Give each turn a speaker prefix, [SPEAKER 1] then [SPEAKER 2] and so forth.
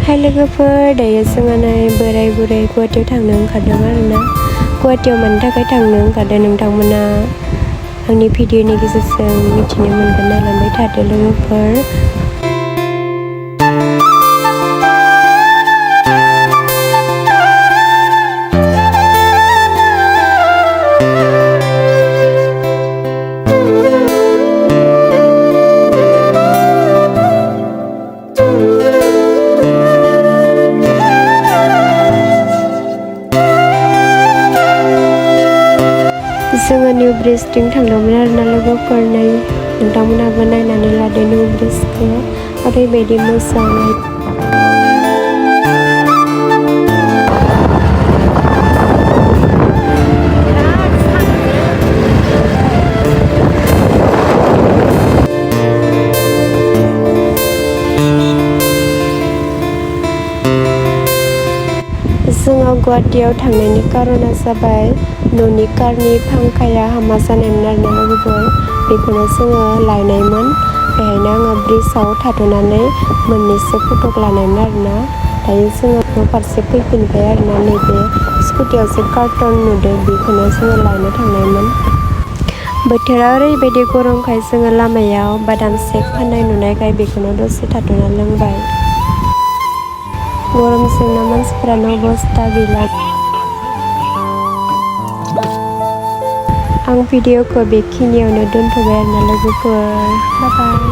[SPEAKER 1] हाय लोगोफोर, दायो जोङो बोराय बुरै गुवाहाटियाव थांनो ओंखारदों आरोना। गुवाहाटियाव मानि थाखाय थांनो ओंखारदों नोंथांमोना आंनि भिडिअनि गेजेरजों मिथिनो मोनगोन। नालाय थादो लोगोफोर। जोङो निउ ब्रिजथिं थांदोंमोन आरोना लोगोफोर। नोंथांमोनहाबो नायनानै लादो निउ ब्रिजखौ, ओरैबायदि मोजां। जोङो गुवाहाटियाव थांनायनि कारना जाबाय न'नि कारनि फांखाया हामा जानायमोन आरोना लोगोफोर। बेखौनो जोङो लायनायमोन। बेहायनो आङो ब्रिजआव थाथ'नानै मोननैसो फटक लानायमोन आरोना। दायो जोङो न' फारसे फैफिनबाय आरोना। नैबे स्कुटियाव जे कार्टन नुदों बेखौनो जोङो लायनो थांनायमोन। बोथोरा ओरैबायदि गरमखाय जोङो लामायाव बादाम शेक फाननाय नुनायखाय बेखौनो दसे थाथ'ना लोंबाय। गरमजोंनो मानसिफोरानो अबस्था गैला। आं भिडिअखौ बेखिनियावनो दोनथ'बाय आरोना लोगोफोर। बाय बाय।